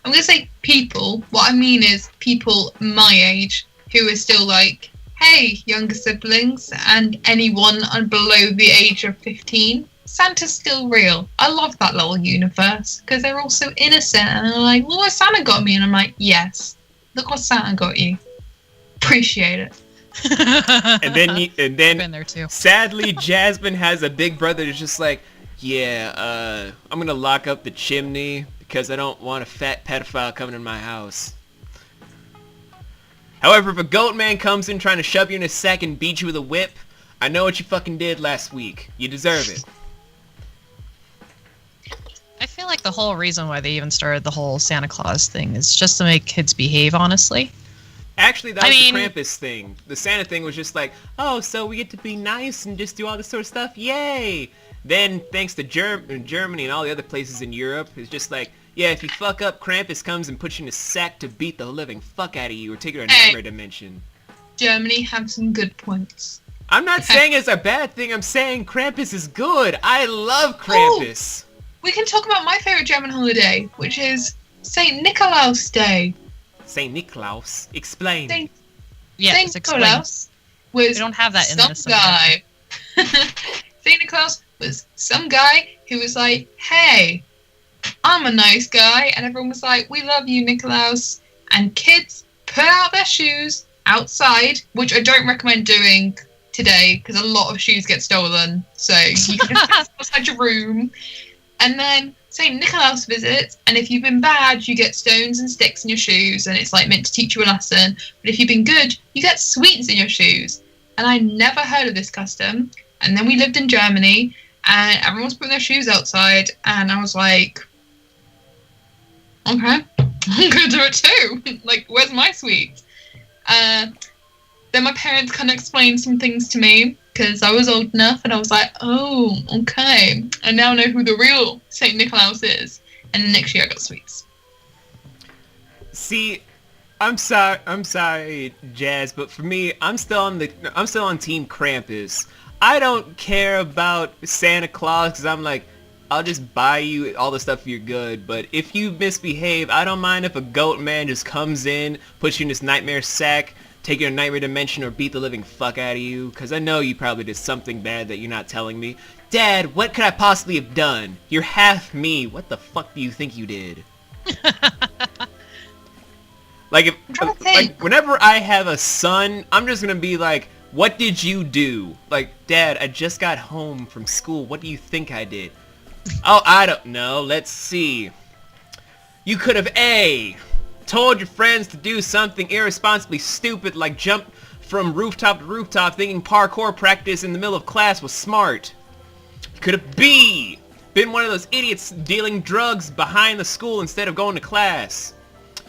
I'm going to say people, what I mean is people my age who are still like, hey, younger siblings and anyone below the age of 15, Santa's still real. I love that little universe because they're all so innocent and they're like, look what Santa got me. And I'm like, yes, look what Santa got you. Appreciate it. And then Been there too. Sadly, Jasmine has a big brother that's just like, yeah, I'm gonna lock up the chimney because I don't want a fat pedophile coming in my house. However, if a goat man comes in trying to shove you in a sack and beat you with a whip, I know what you fucking did last week. You deserve it. I feel like the whole reason why they even started the whole Santa Claus thing is just to make kids behave, honestly. Actually, that was the Krampus thing. The Santa thing was just like, oh, so we get to be nice and just do all this sort of stuff? Yay! Then, thanks to Germany and all the other places in Europe, it's just like, yeah, if you fuck up, Krampus comes and puts you in a sack to beat the living fuck out of you or take you to a nightmare dimension. Germany have some good points. I'm not saying it's a bad thing. I'm saying Krampus is good. I love Krampus. Oh, we can talk about my favourite German holiday, which is St. Nikolaus Day. St. Niklaus. Explain. Yes, Saint explain. Nicholas was We don't have that in some this. guy. Saint Nicholas was some guy who was like, "Hey, I'm a nice guy," and everyone was like, "We love you, Nicholas." And kids put out their shoes outside, which I don't recommend doing today because a lot of shoes get stolen. So you can just put outside your room, and then Saint Nicholas visits, and if you've been bad, you get stones and sticks in your shoes, and it's like meant to teach you a lesson. But if you've been good, you get sweets in your shoes. And I never heard of this custom. And then we lived in Germany, and everyone was putting their shoes outside, and I was like, okay, I'm gonna do it too. Like, where's my sweets? Then my parents kind of explained some things to me because I was old enough, and I was like, oh, okay. I now know who the real Saint Nicholas is. And then next year I got sweets. See, I'm sorry, Jazz, but for me, I'm still on Team Krampus. I don't care about Santa Claus because I'm like, I'll just buy you all the stuff you're good, but if you misbehave, I don't mind if a goat man just comes in, puts you in this nightmare sack, take you to a nightmare dimension, or beat the living fuck out of you, because I know you probably did something bad that you're not telling me. Dad, what could I possibly have done? You're half me. What the fuck do you think you did? Like, whenever I have a son, I'm just gonna be like, what did you do? Like, Dad, I just got home from school. What do you think I did? Oh, I don't know. Let's see. You could have A, told your friends to do something irresponsibly stupid like jump from rooftop to rooftop thinking parkour practice in the middle of class was smart. You could have B, been one of those idiots dealing drugs behind the school instead of going to class.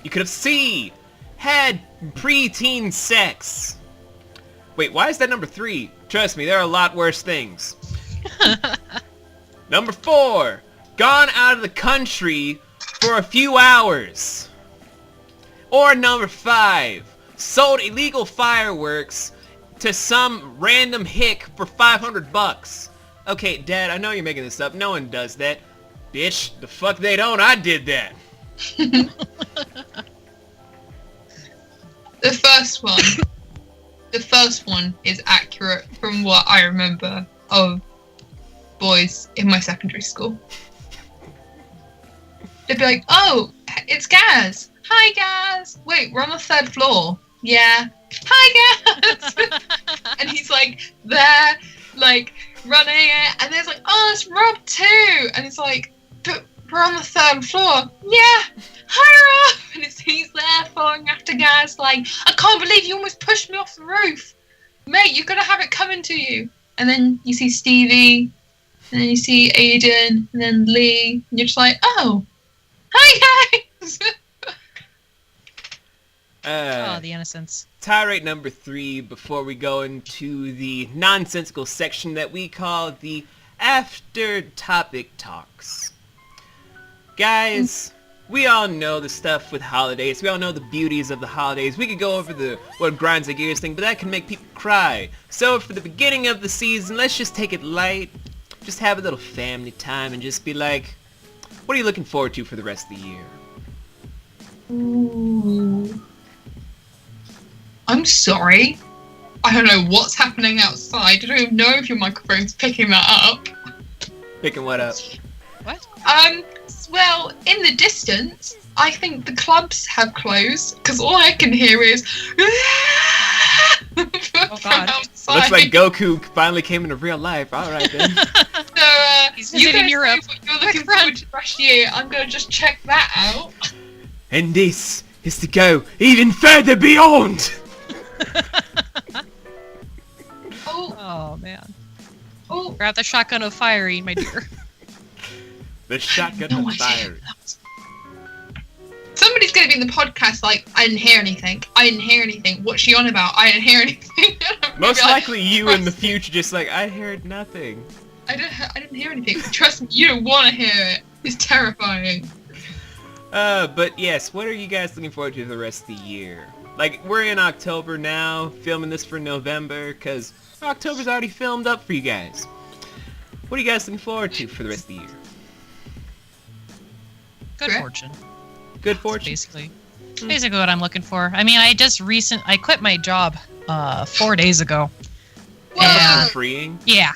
You could have C, had preteen sex. Wait, why is that number 3? Trust me, there are a lot worse things. Number 4, gone out of the country for a few hours. Or number 5, sold illegal fireworks to some random hick for $500. Okay, Dad, I know you're making this up. No one does that. Bitch, the fuck they don't. I did that. The first one is accurate from what I remember of boys in my secondary school. They'd be like, oh, it's Gaz. Hi, Gaz. Wait, we're on the 3rd floor. Yeah. Hi, Gaz. And he's like there, like running it. And there's like, oh, it's Rob too. And it's like, but we're on the 3rd floor. Yeah. Hi, Rob. And he's there following after Gaz like, I can't believe you almost pushed me off the roof. Mate, you're going to have it coming to you. And then you see Stevie. And then you see Aiden, and then Lee, and you're just like, oh, hi guys! Oh, the innocence. Tirade number 3 before we go into the nonsensical section that we call the After Topic Talks. Guys, we all know the stuff with holidays. We all know the beauties of the holidays. We could go over the what grinds the gears thing, but that can make people cry. So for the beginning of the season, let's just take it light. Just have a little family time and just be like, what are you looking forward to for the rest of the year? Ooh. I'm sorry. I don't know what's happening outside. I don't even know if your microphone's picking that up. Picking what up? What? Well, in the distance, I think the clubs have closed because all I can hear is Oh God! Looks like Goku finally came into real life. All right then. So He's you visiting guys Europe. say what you're looking forward to the rest of the year. I'm gonna just check that out. And this is to go even further beyond. Oh man! Oh, Grab the shotgun of fiery, my dear. The shotgun no of idea. fire. Somebody's gonna be in the podcast like, I didn't hear anything. I didn't hear anything. What's she on about? I didn't hear anything. Most like, likely you in the future just like, I heard nothing. I didn't hear anything. Trust me, you don't want to hear it. It's terrifying. But yes, what are you guys looking forward to the rest of the year? Like, we're in October now, filming this for November, because October's already filmed up for you guys. What are you guys looking forward to for the rest of the year? Good Correct. fortune. Good fortune. Basically. Basically what I'm looking for. I mean, I quit my job 4 days ago. And freeing? Yeah.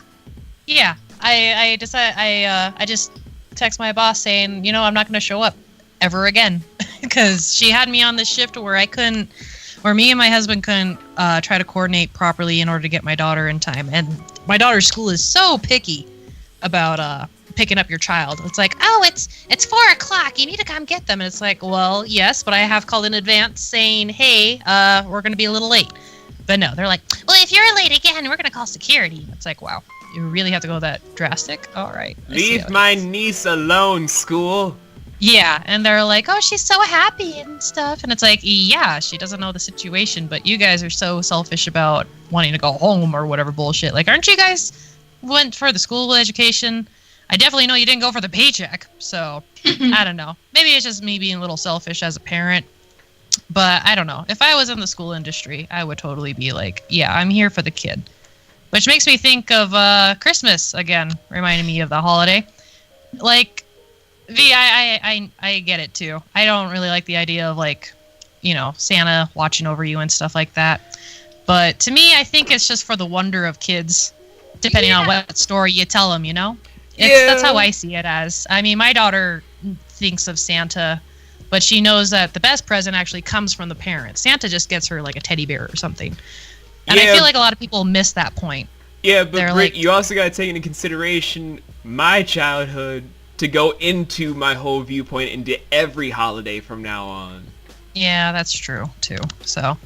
I decided I just text my boss saying, I'm not going to show up ever again because she had me on this shift where me and my husband couldn't try to coordinate properly in order to get my daughter in time. And my daughter's school is so picky about picking up your child. It's like, oh, it's 4 o'clock. You need to come get them. And it's like, well, yes, but I have called in advance saying, hey, we're going to be a little late. But no, they're like, well, if you're late again, we're going to call security. It's like, wow, you really have to go that drastic? All right. Leave my niece alone, school. Yeah, and they're like, oh, she's so happy and stuff. And it's like, yeah, she doesn't know the situation, but you guys are so selfish about wanting to go home or whatever bullshit. Like, aren't you guys went for the school education? I definitely know you didn't go for the paycheck. So, I don't know. Maybe it's just me being a little selfish as a parent. But I don't know. If I was in the school industry, I would totally be like, yeah, I'm here for the kid. Which makes me think of Christmas again, reminding me of the holiday. Like, V, I get it too. I don't really like the idea of Santa watching over you and stuff like that. But to me, I think it's just for the wonder of kids, depending on what story you tell them, That's how I see it as. I mean, my daughter thinks of Santa, but she knows that the best present actually comes from the parents. Santa just gets her like a teddy bear or something. And I feel like a lot of people miss that point. Yeah, but Britt, you also got to take into consideration my childhood to go into my whole viewpoint into every holiday from now on. Yeah, that's true too. So,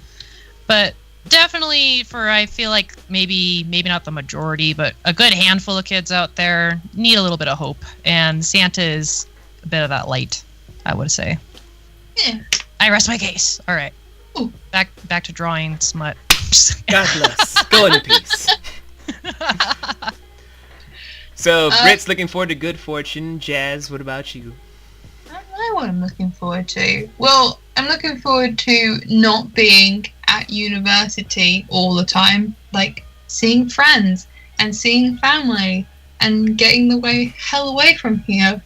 but definitely I feel like maybe not the majority, but a good handful of kids out there need a little bit of hope, and Santa is a bit of that light, I would say. Yeah. I rest my case. All right. Ooh. Back to drawing smut. God bless. Go in peace. So, Britt's looking forward to good fortune. Jazz, what about you? I don't know what I'm looking forward to. Well, I'm looking forward to not being at university all the time. Like, seeing friends and seeing family and getting the hell away from here.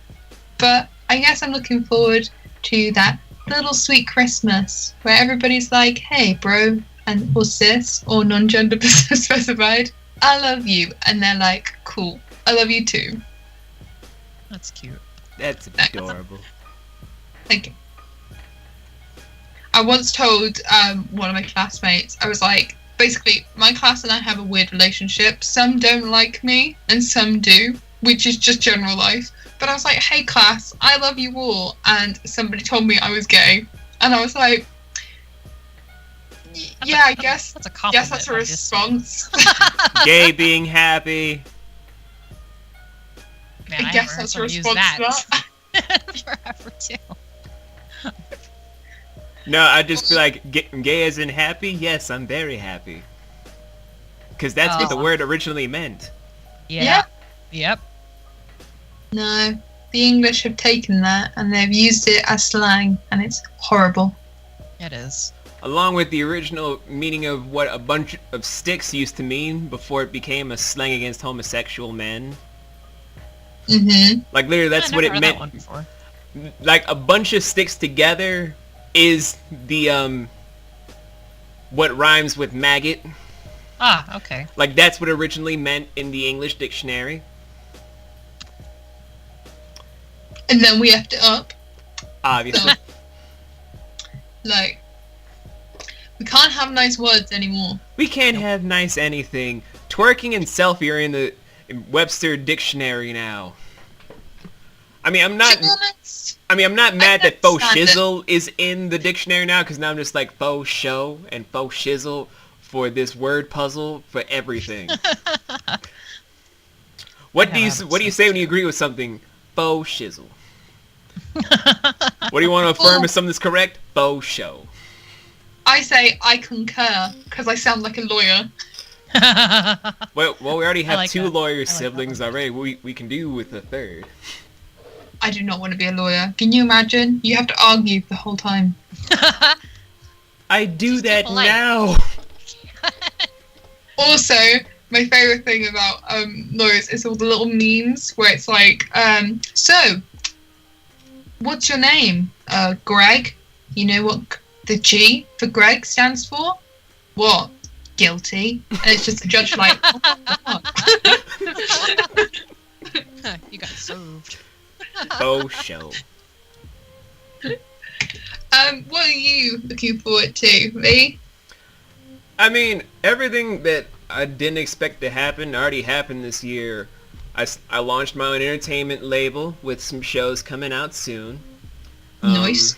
But I guess I'm looking forward to that little sweet Christmas where everybody's like, hey, bro, or sis, or non-gender specified, I love you. And they're like, cool, I love you too. That's cute. That's adorable. Thank you. I once told one of my classmates, I was like, basically, my class and I have a weird relationship. Some don't like me, and some do, which is just general life. But I was like, hey, class, I love you all. And somebody told me I was gay. And I was like, yeah, I guess that's a compliment. Yes, that's a response. Gay being happy. Man, I guess that's a response to that. Forever too. No, I'd just be like, gay as in happy? Yes, I'm very happy. Because that's what the word originally meant. Yeah. Yep. No, the English have taken that and they've used it as slang, and it's horrible. It is. Along with the original meaning of what a bunch of sticks used to mean before it became a slang against homosexual men. Mm-hmm. Like, literally, that's what it meant. Like, a bunch of sticks together is the, what rhymes with maggot. Ah, okay. Like, that's what originally meant in the English dictionary. And then we effed it up. Obviously. So, we can't have nice words anymore. We can't have nice anything. Twerking and selfie are in the Webster dictionary now. I mean, I'm not mad that faux shizzle is in the dictionary now, because now I'm just like faux show and faux shizzle for this word puzzle for everything. What do you say when you agree with something? Faux shizzle. What do you want to affirm if something's correct? Faux show. I say I concur because I sound like a lawyer. Well, we already have two lawyer siblings already. We can do with a third. I do not want to be a lawyer. Can you imagine? You have to argue the whole time. I do that now. Also, my favourite thing about lawyers is all the little memes where it's like, so, what's your name? Greg? You know what the G for Greg stands for? What? Guilty. And it's just the judge like, oh, You got served. Oh, show. what are you looking forward to, V? I mean, everything that I didn't expect to happen already happened this year. I launched my own entertainment label with some shows coming out soon. Nice.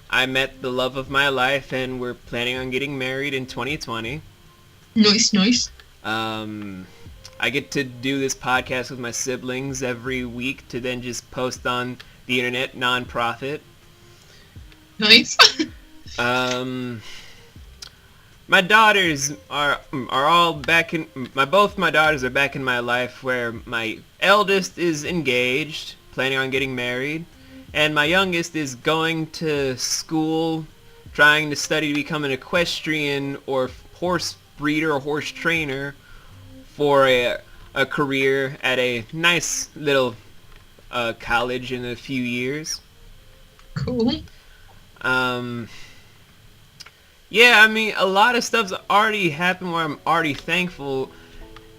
I met the love of my life, and we're planning on getting married in 2020. Nice. I get to do this podcast with my siblings every week to then just post on the internet, non-profit. Nice. My daughters are all back in both my daughters are back in my life, where my eldest is engaged, planning on getting married, and my youngest is going to school, trying to study to become an equestrian or horse breeder or horse trainer for a career at a nice little college in a few years. Cool. Yeah, I mean, a lot of stuff's already happened where I'm already thankful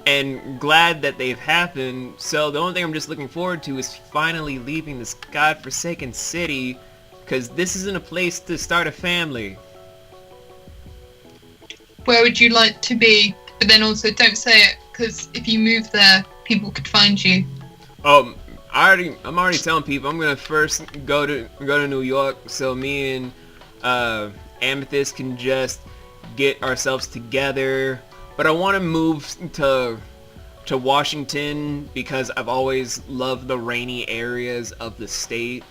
and glad that they've happened. So the only thing I'm just looking forward to is finally leaving this godforsaken city, because this isn't a place to start a family. Where would you like to be? But then also don't say it, because if you move there, people could find you. I'm already telling people I'm gonna first go to New York, so me and Amethyst can just get ourselves together. But I want to move to Washington because I've always loved the rainy areas of the state.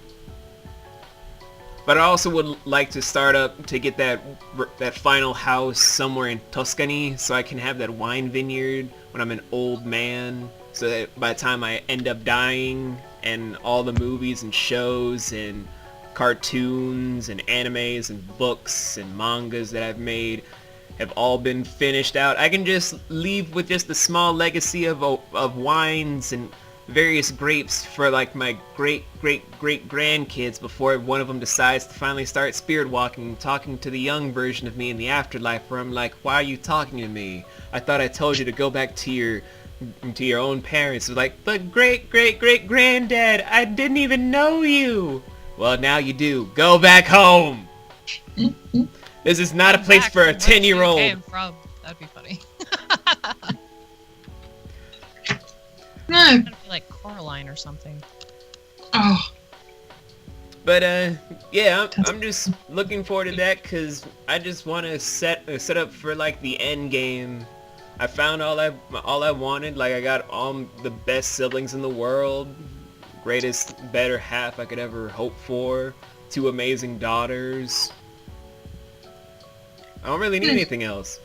But I also would like to start up to get that final house somewhere in Tuscany, so I can have that wine vineyard when I'm an old man, so that by the time I end up dying and all the movies and shows and cartoons and animes and books and mangas that I've made have all been finished out, I can just leave with just a small legacy of wines and various grapes for like my great grandkids before one of them decides to finally start spirit walking, talking to the young version of me in the afterlife, where I'm like, why are you talking to me? I thought I told you to go back to your own parents. They're like, but great granddad, I didn't even know you. Well, now you do. Go back home. This is not a place for a 10-year-old. That'd be funny. No. It'd be like Coraline or something. Oh. But yeah, I'm just looking forward to that, because I just want to set up for like the end game. I found all I wanted. Like, I got all the best siblings in the world, greatest better half I could ever hope for, 2 amazing daughters. I don't really need anything else.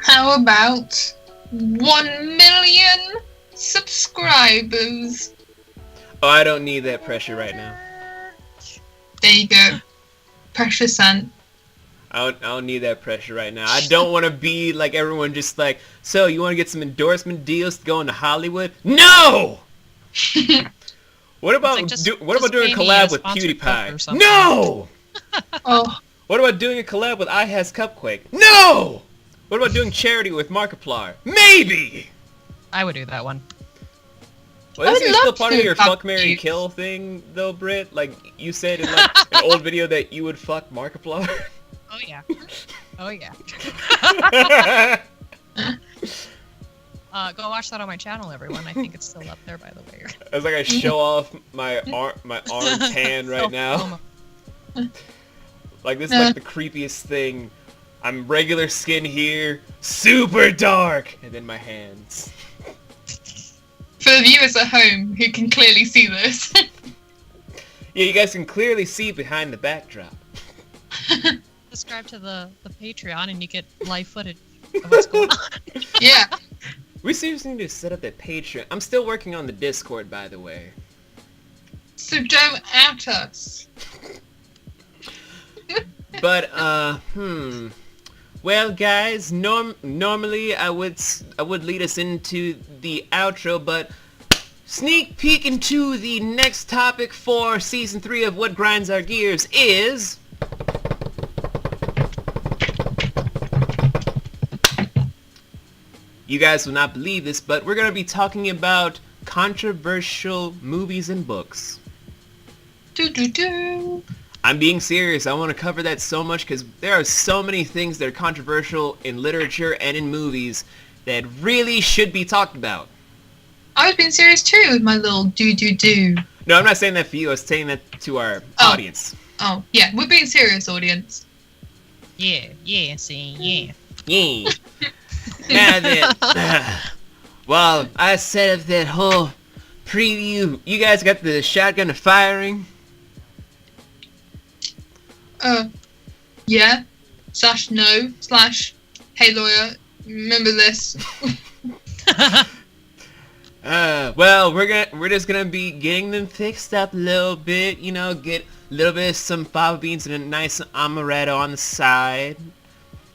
How about 1 million subscribers? Oh, I don't need that pressure right now. There you go. Pressure sent. I don't need that pressure right now. I don't want to be like everyone, just like, so you want to get some endorsement deals to go into Hollywood? No! What about doing a collab with PewDiePie? No! Oh. What about doing a collab with I Has Cupquake? No! What about doing charity with Markiplier? Maybe! I would do that one. Well, isn't it still part of your fuck fuck, marry, you. kill thing, though, Britt? Like, you said in like an old video that you would fuck Markiplier? Oh yeah. Oh yeah. Go watch that on my channel, everyone. I think it's still up there, by the way. I was like, I show off my arm tan right now. Like, this is like the creepiest thing. I'm regular skin here, super dark, and then my hands. For the viewers at home who can clearly see this. Yeah, you guys can clearly see behind the backdrop. Subscribe to the Patreon and you get live footage of what's going on. Yeah. We seriously need to set up that Patreon. I'm still working on the Discord, by the way. So don't out us. But, well, guys, normally I would lead us into the outro, but sneak peek into the next topic for Season 3 of What Grinds Our Gears is... You guys will not believe this, but we're going to be talking about controversial movies and books. I'm being serious. I want to cover that so much because there are so many things that are controversial in literature and in movies that really should be talked about. I was being serious too with my little do. No, I'm not saying that for you. I was saying that to our audience. Oh, yeah. We're being serious, audience. Yeah, see. Yeah. Now then, well, I set up that whole preview. You guys got the shotgun firing? Yeah. /no. Hey lawyer, remember this. Well, we're just gonna be getting them fixed up a little bit, you know, get a little bit of some fava beans and a nice amaretto on the side.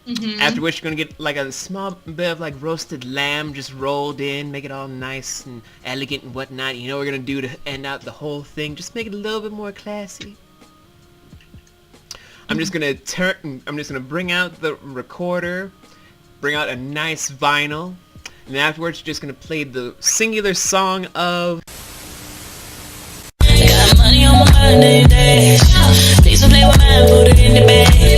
Mm-hmm. After which you're gonna get like a small bit of like roasted lamb just rolled in, make it all nice and elegant and whatnot. You know what we're gonna do to end out the whole thing? Just make it a little bit more classy. I'm just gonna bring out the recorder, bring out a nice vinyl, and then afterwards you're just gonna play the singular song of... Got money on my mind every day. Please don't play with mine, put it in the bag.